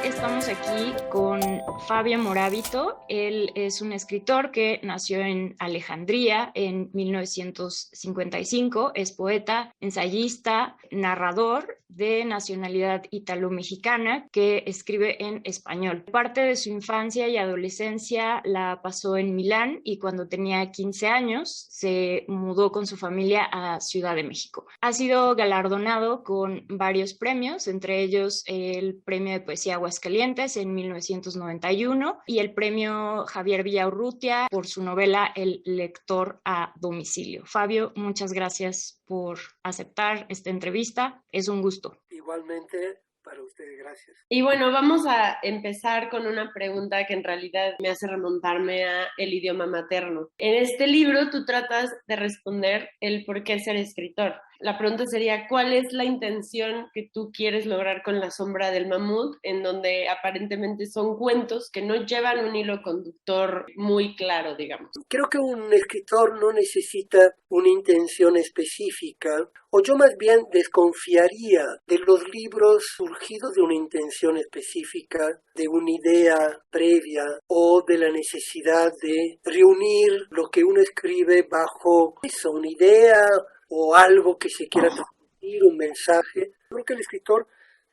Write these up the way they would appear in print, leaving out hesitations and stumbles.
Estamos aquí con Fabio Moravito. Él es un escritor que nació en Alejandría en 1955. Es poeta, ensayista, narrador de nacionalidad italo-mexicana que escribe en español. Parte de su infancia y adolescencia la pasó en Milán y cuando tenía 15 años se mudó con su familia a Ciudad de México. Ha sido galardonado con varios premios, entre ellos el Premio de Poesía Aguascalientes en 1991 y el Premio Javier Villaurrutia por su novela El lector a domicilio. Fabio, muchas gracias por aceptar esta entrevista. Es un gusto. Igualmente, para ustedes, gracias. Y bueno, vamos a empezar con una pregunta que en realidad me hace remontarme a el idioma materno. En este libro tú tratas de responder el por qué ser escritor. La pregunta sería, ¿cuál es la intención que tú quieres lograr con La sombra del mamut, en donde aparentemente son cuentos que no llevan un hilo conductor muy claro, digamos? Creo que un escritor no necesita una intención específica, o yo más bien desconfiaría de los libros surgidos de una intención específica, de una idea previa o de la necesidad de reunir lo que uno escribe bajo eso, una idea o algo que se quiera transmitir, un mensaje. Creo que el escritor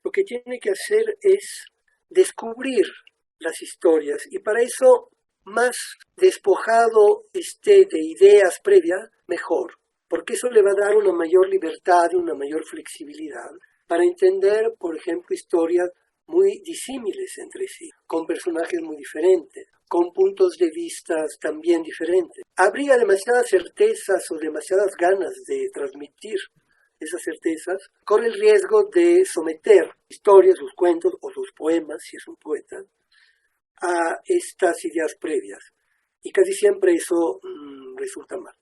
lo que tiene que hacer es descubrir las historias y para eso más despojado esté de ideas previas, mejor, porque eso le va a dar una mayor libertad y una mayor flexibilidad para entender, por ejemplo, historias muy disímiles entre sí, con personajes muy diferentes, con puntos de vista también diferentes. Habría demasiadas certezas o demasiadas ganas de transmitir esas certezas, corre el riesgo de someter historias, sus cuentos o sus poemas, si es un poeta, a estas ideas previas. Y casi siempre eso resulta mal.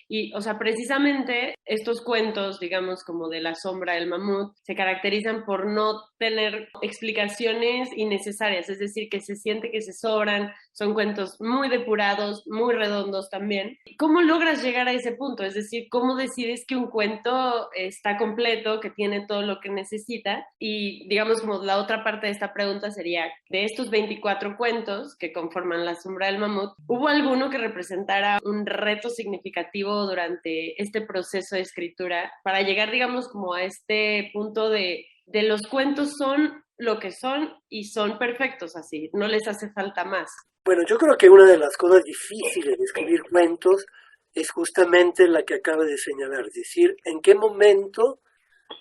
Y, o sea, precisamente estos cuentos, digamos, como de La sombra del mamut, se caracterizan por no tener explicaciones innecesarias, es decir, que se siente que se sobran, son cuentos muy depurados, muy redondos también. ¿Cómo logras llegar a ese punto? Es decir, ¿cómo decides que un cuento está completo, que tiene todo lo que necesita? Y, digamos, como la otra parte de esta pregunta sería, de estos 24 cuentos que conforman La sombra del mamut, ¿hubo alguno que representara un reto significativo durante este proceso de escritura para llegar, digamos, como a este punto de los cuentos son lo que son y son perfectos así, no les hace falta más? Bueno, yo creo que una de las cosas difíciles de escribir cuentos es justamente la que acaba de señalar, es decir, en qué momento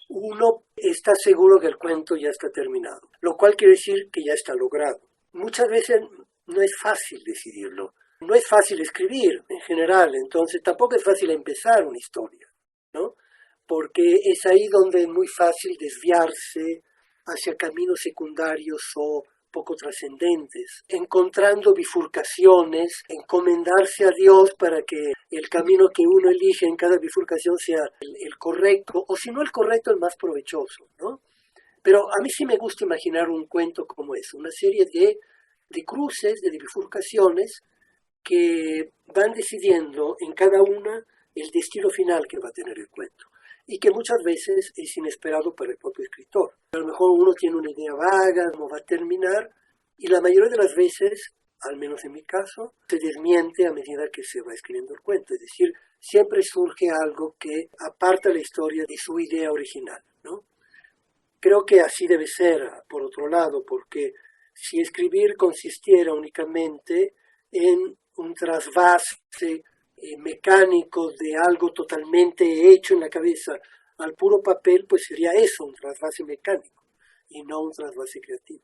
uno está seguro que el cuento ya está terminado, lo cual quiere decir que ya está logrado. Muchas veces no es fácil decidirlo. No es fácil escribir en general, entonces tampoco es fácil empezar una historia, ¿no? Porque es ahí donde es muy fácil desviarse hacia caminos secundarios o poco trascendentes, encontrando bifurcaciones, encomendarse a Dios para que el camino que uno elige en cada bifurcación sea el correcto, o si no el correcto, el más provechoso, ¿no? Pero a mí sí me gusta imaginar un cuento como eso, una serie de cruces, de bifurcaciones, que van decidiendo en cada una el destino final que va a tener el cuento y que muchas veces es inesperado para el propio escritor. A lo mejor uno tiene una idea vaga, cómo va a terminar, y la mayoría de las veces, al menos en mi caso, se desmiente a medida que se va escribiendo el cuento. Es decir, siempre surge algo que aparta la historia de su idea original, ¿no? Creo que así debe ser, por otro lado, porque si escribir consistiera únicamente en un trasvase mecánico de algo totalmente hecho en la cabeza al puro papel, pues sería eso, un trasvase mecánico y no un trasvase creativo.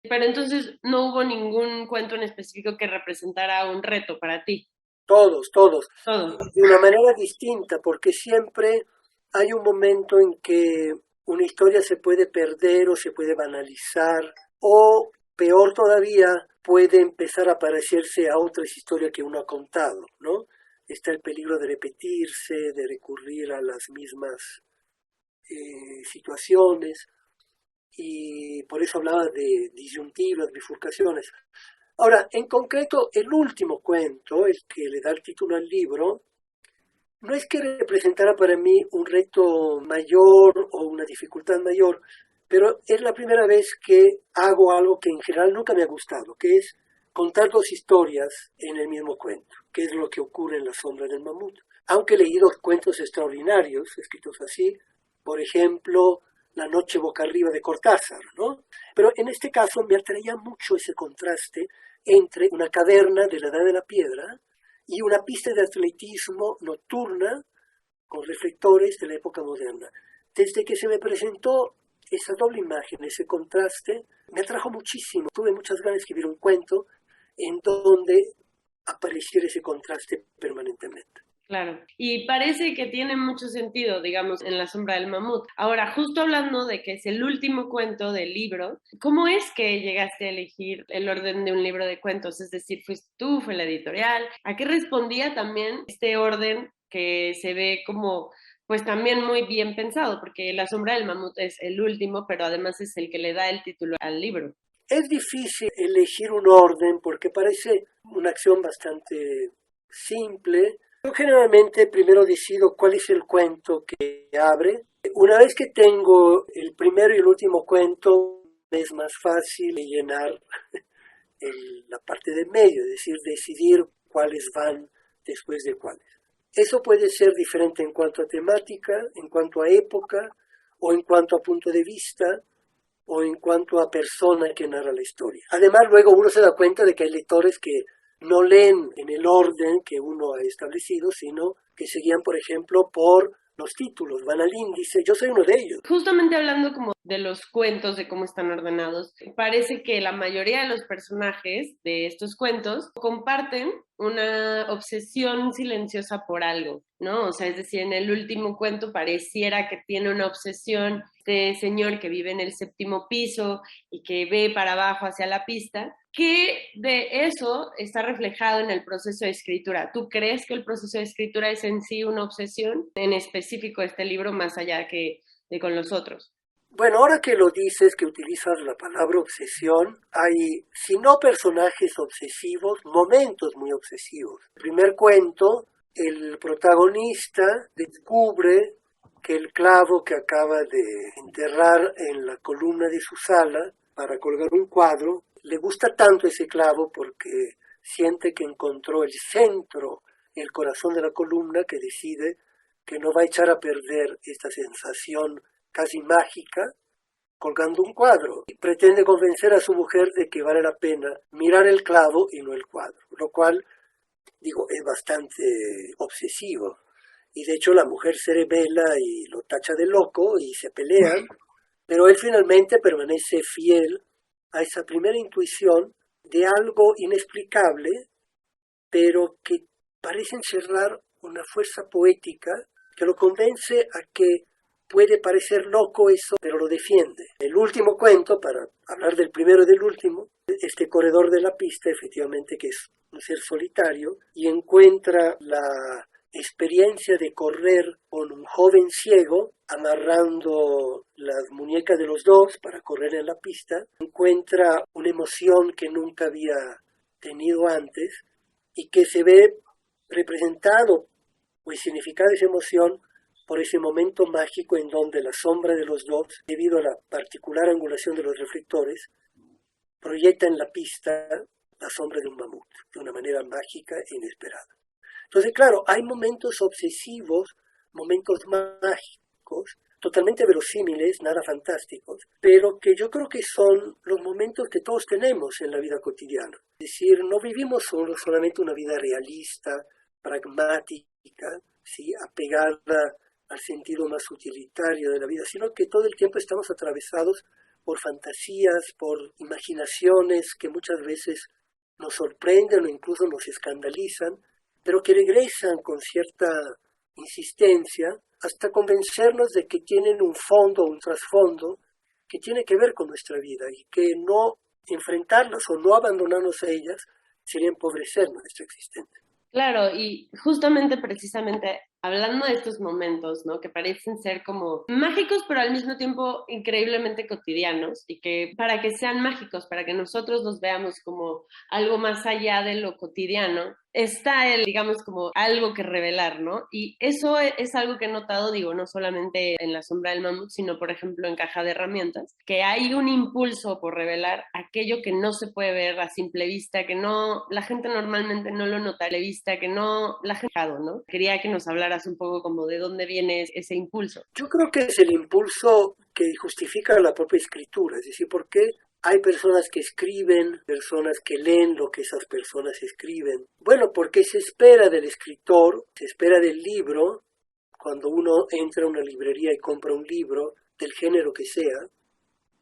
Pero entonces no hubo ningún cuento en específico que representara un reto para ti. Todos, de una manera distinta, porque siempre hay un momento en que una historia se puede perder o se puede banalizar, o peor todavía, puede empezar a parecerse a otras historias que uno ha contado, ¿no? Está el peligro de repetirse, de recurrir a las mismas situaciones, y por eso hablaba de disyuntivas, bifurcaciones. Ahora, en concreto, el último cuento, el que le da el título al libro, no es que representara para mí un reto mayor o una dificultad mayor, pero es la primera vez que hago algo que en general nunca me ha gustado, que es contar dos historias en el mismo cuento, que es lo que ocurre en La sombra del mamut. Aunque he leído cuentos extraordinarios, escritos así, por ejemplo, La noche boca arriba de Cortázar, ¿no? Pero en este caso me atraía mucho ese contraste entre una caverna de la Edad de la Piedra y una pista de atletismo nocturna con reflectores de la época moderna. Desde que se me presentó esa doble imagen, ese contraste, me atrajo muchísimo. Tuve muchas ganas de escribir un cuento en donde apareciera ese contraste permanentemente. Claro, y parece que tiene mucho sentido, digamos, en La sombra del mamut. Ahora, justo hablando de que es el último cuento del libro, ¿cómo es que llegaste a elegir el orden de un libro de cuentos? Es decir, ¿fuiste tú, fue la editorial? ¿A qué respondía también este orden que se ve como, pues también muy bien pensado? Porque La sombra del mamut es el último, pero además es el que le da el título al libro. Es difícil elegir un orden porque parece una acción bastante simple. Yo generalmente primero decido cuál es el cuento que abre. Una vez que tengo el primero y el último cuento, es más fácil llenar la parte de medio, es decir, decidir cuáles van después de cuáles. Eso puede ser diferente en cuanto a temática, en cuanto a época, o en cuanto a punto de vista, o en cuanto a persona que narra la historia. Además, luego uno se da cuenta de que hay lectores que no leen en el orden que uno ha establecido, sino que se guían, por ejemplo, por los títulos, van al índice. Yo soy uno de ellos. Justamente hablando como de los cuentos, de cómo están ordenados, parece que la mayoría de los personajes de estos cuentos comparten una obsesión silenciosa por algo, ¿no? O sea, es decir, en el último cuento pareciera que tiene una obsesión este señor que vive en el 7º piso y que ve para abajo hacia la pista. ¿Qué de eso está reflejado en el proceso de escritura? ¿Tú crees que el proceso de escritura es en sí una obsesión? En específico este libro, más allá que de con los otros. Bueno, ahora que lo dices, que utilizas la palabra obsesión, hay, si no personajes obsesivos, momentos muy obsesivos. El primer cuento, el protagonista descubre que el clavo que acaba de enterrar en la columna de su sala para colgar un cuadro, le gusta tanto ese clavo porque siente que encontró el centro, el corazón de la columna, que decide que no va a echar a perder esta sensación casi mágica colgando un cuadro, y pretende convencer a su mujer de que vale la pena mirar el clavo y no el cuadro, lo cual, digo, es bastante obsesivo. Y de hecho la mujer se revela y lo tacha de loco y se pelean, pero él finalmente permanece fiel a esa primera intuición de algo inexplicable, pero que parece encerrar una fuerza poética que lo convence a que puede parecer loco eso, pero lo defiende. El último cuento, para hablar del primero y del último, este corredor de la pista, efectivamente, que es un ser solitario, y encuentra la experiencia de correr con un joven ciego, amarrando las muñecas de los dos para correr en la pista, encuentra una emoción que nunca había tenido antes y que se ve representado o significada esa emoción por ese momento mágico en donde la sombra de los dos, debido a la particular angulación de los reflectores, proyecta en la pista la sombra de un mamut, de una manera mágica e inesperada. Entonces, claro, hay momentos obsesivos, momentos mágicos, totalmente verosímiles, nada fantásticos, pero que yo creo que son los momentos que todos tenemos en la vida cotidiana. Es decir, no vivimos solamente una vida realista, pragmática, ¿sí?, apegada al sentido más utilitario de la vida, sino que todo el tiempo estamos atravesados por fantasías, por imaginaciones que muchas veces nos sorprenden o incluso nos escandalizan, pero que regresan con cierta insistencia hasta convencernos de que tienen un fondo, un trasfondo que tiene que ver con nuestra vida y que no enfrentarlas o no abandonarnos a ellas sería empobrecer nuestra existencia. Claro, y justamente precisamente hablando de estos momentos, ¿no? Que parecen ser como mágicos, pero al mismo tiempo increíblemente cotidianos, y que para que sean mágicos, para que nosotros los veamos como algo más allá de lo cotidiano, está digamos, como algo que revelar, ¿no? Y eso es algo que he notado, digo, no solamente en La sombra del mamut, sino, por ejemplo, en Caja de herramientas, que hay un impulso por revelar aquello que no se puede ver a simple vista, que no, la gente normalmente no lo nota a la vista, que no, la gente, ¿no? Quería que nos hablaras un poco como de dónde viene ese impulso. Yo creo que es el impulso que justifica la propia escritura, es decir, ¿por qué hay personas que escriben, personas que leen lo que esas personas escriben? Bueno, porque se espera del escritor, se espera del libro, cuando uno entra a una librería y compra un libro, del género que sea,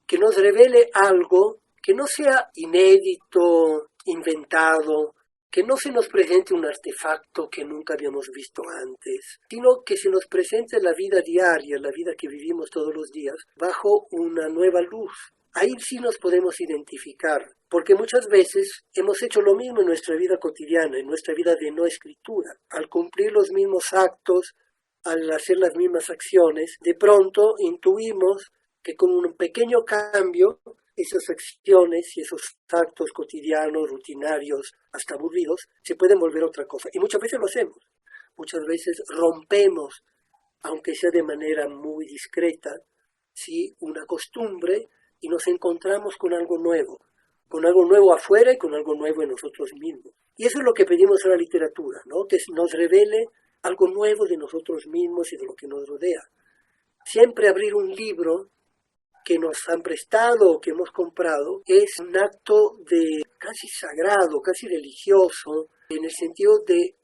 que nos revele algo que no sea inédito, inventado, que no se nos presente un artefacto que nunca habíamos visto antes, sino que se nos presente la vida diaria, la vida que vivimos todos los días, bajo una nueva luz. Ahí sí nos podemos identificar, porque muchas veces hemos hecho lo mismo en nuestra vida cotidiana, en nuestra vida de no escritura. Al cumplir los mismos actos, al hacer las mismas acciones, de pronto intuimos que con un pequeño cambio, esas acciones y esos actos cotidianos, rutinarios, hasta aburridos, se pueden volver otra cosa. Y muchas veces lo hacemos. Muchas veces rompemos, aunque sea de manera muy discreta, ¿sí?, una costumbre, y nos encontramos con algo nuevo afuera y con algo nuevo en nosotros mismos. Y eso es lo que pedimos a la literatura, ¿no? Que nos revele algo nuevo de nosotros mismos y de lo que nos rodea. Siempre abrir un libro que nos han prestado o que hemos comprado es un acto de casi sagrado, casi religioso, en el sentido de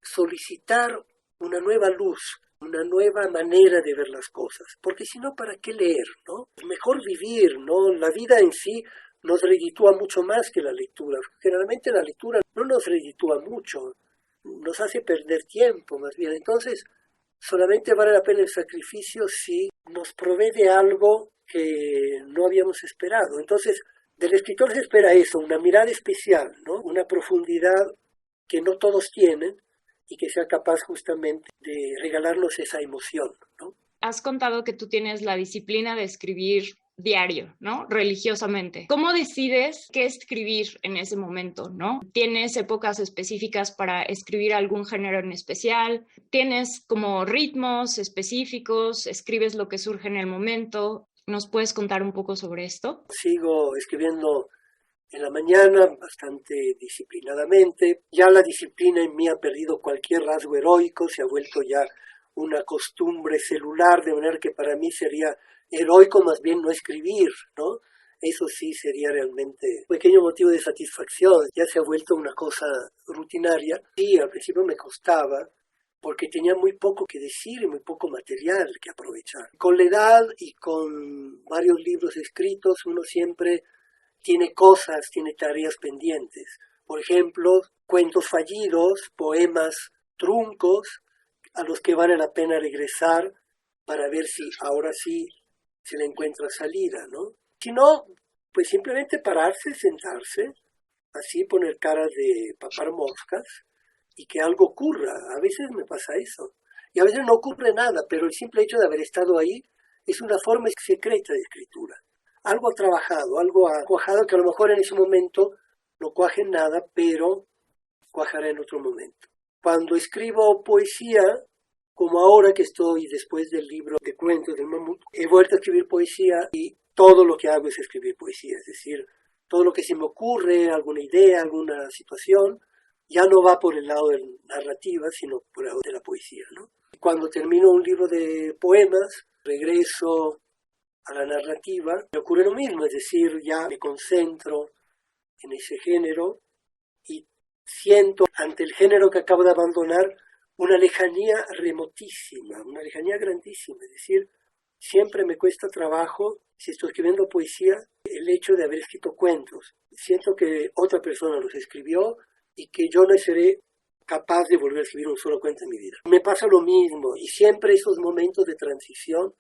solicitar una nueva luz, una nueva manera de ver las cosas, porque si no, ¿para qué leer, no? Mejor vivir, ¿no? La vida en sí nos reditúa mucho más que la lectura. Generalmente la lectura no nos reditúa mucho, nos hace perder tiempo más bien. Entonces, solamente vale la pena el sacrificio si nos provee de algo que no habíamos esperado. Entonces, del escritor se espera eso, una mirada especial, ¿no? Una profundidad que no todos tienen, y que sea capaz justamente de regalarnos esa emoción, ¿no? Has contado que tú tienes la disciplina de escribir diario, ¿no? Religiosamente. ¿Cómo decides qué escribir en ese momento, ¿no? ¿Tienes épocas específicas para escribir algún género en especial? ¿Tienes como ritmos específicos? ¿Escribes lo que surge en el momento? ¿Nos puedes contar un poco sobre esto? Sigo escribiendo en la mañana, bastante disciplinadamente. Ya la disciplina en mí ha perdido cualquier rasgo heroico, se ha vuelto ya una costumbre celular, de manera que para mí sería heroico más bien no escribir, ¿no? Eso sí sería realmente un pequeño motivo de satisfacción. Ya se ha vuelto una cosa rutinaria. Sí, al principio me costaba, porque tenía muy poco que decir y muy poco material que aprovechar. Con la edad y con varios libros escritos, uno siempre tiene cosas, tiene tareas pendientes. Por ejemplo, cuentos fallidos, poemas truncos, a los que vale la pena regresar para ver si ahora sí se le encuentra salida, ¿no? Si no, pues simplemente pararse, sentarse, así poner cara de papar moscas y que algo ocurra. A veces me pasa eso. Y a veces no ocurre nada, pero el simple hecho de haber estado ahí es una forma secreta de escritura. Algo ha trabajado, algo ha cuajado, que a lo mejor en ese momento no cuaje en nada, pero cuajará en otro momento. Cuando escribo poesía, como ahora que estoy después del libro de cuentos del mamut, he vuelto a escribir poesía y todo lo que hago es escribir poesía, es decir, todo lo que se me ocurre, alguna idea, alguna situación, ya no va por el lado de la narrativa, sino por el lado de la poesía, ¿no? Cuando termino un libro de poemas, regreso a la narrativa, me ocurre lo mismo, es decir, ya me concentro en ese género y siento ante el género que acabo de abandonar una lejanía remotísima, una lejanía grandísima, es decir, siempre me cuesta trabajo, si estoy escribiendo poesía, el hecho de haber escrito cuentos. Siento que otra persona los escribió y que yo no seré capaz de volver a escribir un solo cuento en mi vida. Me pasa lo mismo y siempre esos momentos de transición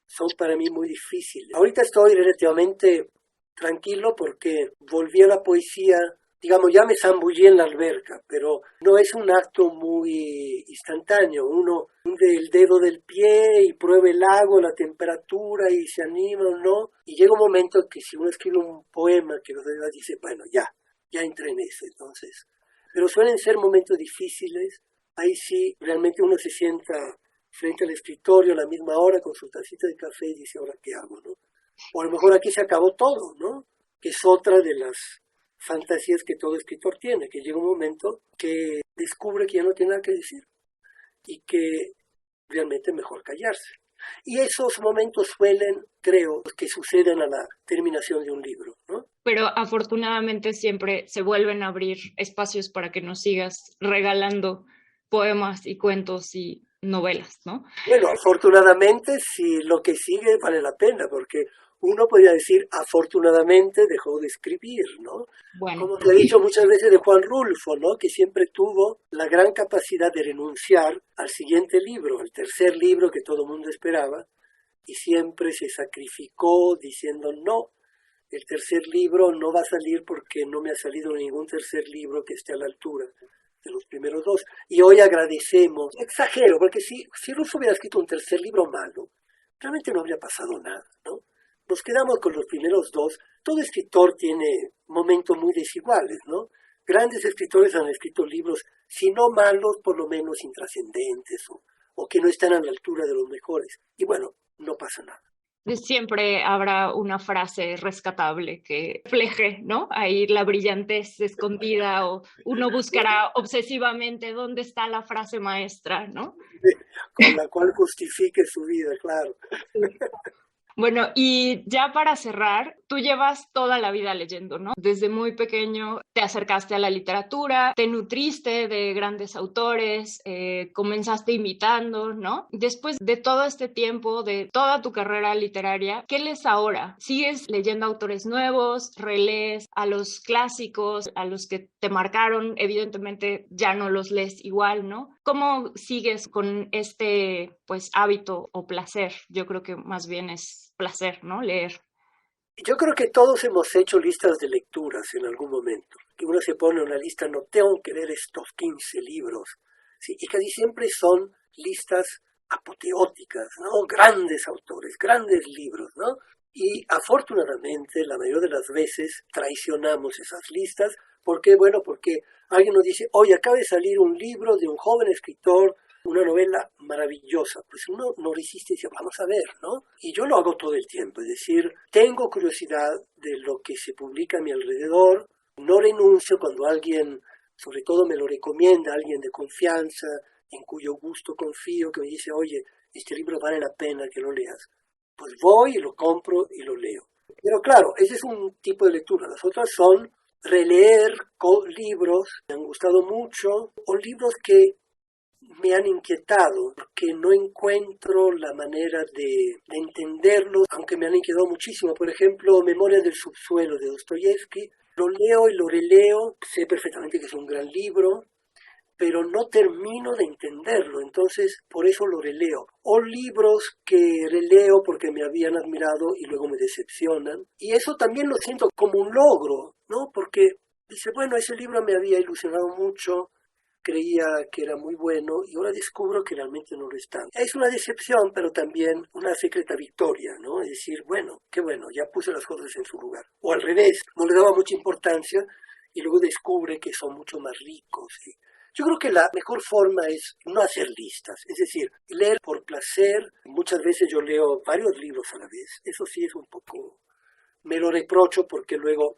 son para mí muy difíciles. Ahorita estoy relativamente tranquilo porque volví a la poesía digamos, ya me zambullí en la alberca, pero no es un acto muy instantáneo. Uno hunde el dedo del pie y prueba el agua, la temperatura y se anima o no. Y llega un momento que si uno escribe un poema que los demás dice, bueno, ya entré en eso. Entonces, pero suelen ser momentos difíciles. Ahí sí, realmente uno se sienta frente al escritorio a la misma hora con su tacita de café y dice, ¿ahora qué hago, no? O a lo mejor aquí se acabó todo, ¿no? Que es otra de las fantasías que todo escritor tiene, que llega un momento que descubre que ya no tiene nada que decir y que realmente es mejor callarse. Y esos momentos suelen, creo, que suceden a la terminación de un libro, ¿no? Pero afortunadamente siempre se vuelven a abrir espacios para que nos sigas regalando poemas y cuentos y novelas, ¿no? Bueno, afortunadamente, si lo que sigue vale la pena, porque uno podría decir, afortunadamente dejó de escribir, ¿no? Bueno, Como te he dicho muchas veces de Juan Rulfo, ¿no? Que siempre tuvo la gran capacidad de renunciar al siguiente libro, al tercer libro que todo el mundo esperaba, y siempre se sacrificó diciendo, no, el tercer libro no va a salir porque no me ha salido ningún tercer libro que esté a la altura de los primeros dos. Y hoy agradecemos, exagero, porque si Rulfo hubiera escrito un tercer libro malo, realmente no habría pasado nada, ¿no? Nos quedamos con los primeros dos. Todo escritor tiene momentos muy desiguales, ¿no? Grandes escritores han escrito libros, si no malos, por lo menos intrascendentes o que no están a la altura de los mejores. Y bueno, no pasa nada. siempre habrá una frase rescatable que refleje, ¿no? Ahí la brillantez escondida o uno buscará obsesivamente dónde está la frase maestra, ¿no? Con la cual justifique su vida, claro. Bueno, y ya para cerrar, tú llevas toda la vida leyendo, ¿no? Desde muy pequeño te acercaste a la literatura, te nutriste de grandes autores, comenzaste imitando, ¿no? Después de todo este tiempo, de toda tu carrera literaria, ¿qué lees ahora? ¿Sigues leyendo autores nuevos? ¿Relees a los clásicos, a los que te marcaron? Evidentemente ya no los lees igual, ¿no? ¿Cómo sigues con este, pues, hábito o placer? Yo creo que más bien es placer, ¿no? Leer. Yo creo que todos hemos hecho listas de lecturas en algún momento. Que uno se pone en una lista, no tengo que leer estos 15 libros. Sí, y casi siempre son listas apoteóticas, ¿no? Grandes autores, grandes libros, ¿no? Y afortunadamente, la mayoría de las veces traicionamos esas listas. ¿Por qué? Bueno, porque alguien nos dice, oye, acaba de salir un libro de un joven escritor, una novela maravillosa. Pues uno no resiste y dice, vamos a ver, ¿no? Y yo lo hago todo el tiempo, es decir, tengo curiosidad de lo que se publica a mi alrededor, no renuncio cuando alguien, sobre todo me lo recomienda, alguien de confianza, en cuyo gusto confío, que me dice, oye, este libro vale la pena que lo leas. Pues voy y lo compro y lo leo. Pero claro, ese es un tipo de lectura. Las otras son releer libros que me han gustado mucho o libros que me han inquietado, porque no encuentro la manera de entenderlos, aunque me han inquietado muchísimo. Por ejemplo, Memorias del subsuelo de Dostoyevsky, lo leo y lo releo, sé perfectamente que es un gran libro, pero no termino de entenderlo, entonces por eso lo releo. O libros que releo porque me habían admirado y luego me decepcionan. Y eso también lo siento como un logro, ¿no? Porque dice, bueno, ese libro me había ilusionado mucho, creía que era muy bueno y ahora descubro que realmente no lo es tanto. Es una decepción, pero también una secreta victoria, ¿no? Es decir, bueno, qué bueno, ya puse las cosas en su lugar. O al revés, no le daba mucha importancia y luego descubre que son mucho más ricos. ¿Sí? Yo creo que la mejor forma es no hacer listas, es decir, leer por placer. Muchas veces yo leo varios libros a la vez, eso sí es un poco, me lo reprocho porque luego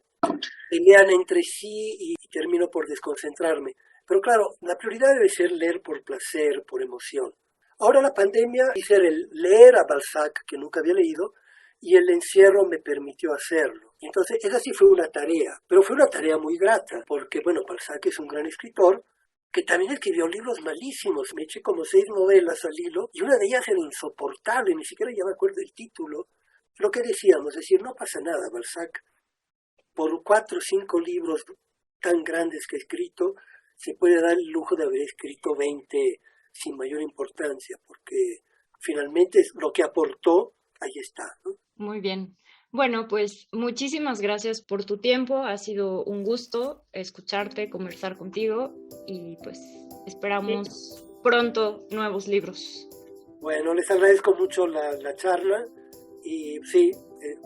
pelean entre sí y termino por desconcentrarme. Pero claro, la prioridad debe ser leer por placer, por emoción. Ahora la pandemia hice leer a Balzac, que nunca había leído, y el encierro me permitió hacerlo. Entonces, esa sí fue una tarea, pero fue una tarea muy grata, porque, bueno, Balzac es un gran escritor, que también escribió libros malísimos. Me eché como 6 novelas al hilo, y una de ellas era insoportable, ni siquiera ya me acuerdo el título. Lo que decíamos, es decir, no pasa nada, Balzac, por 4 o 5 libros tan grandes que ha escrito, se puede dar el lujo de haber escrito 20 sin mayor importancia, porque finalmente es lo que aportó, ahí está, ¿no? Muy bien. Bueno, pues muchísimas gracias por tu tiempo. Ha sido un gusto escucharte, conversar contigo y pues esperamos pronto nuevos libros. Bueno, les agradezco mucho la charla y sí,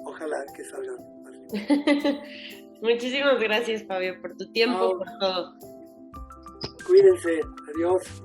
ojalá que salgan más libros. Muchísimas gracias, Fabio, por tu tiempo, por todo. Cuídense. Adiós.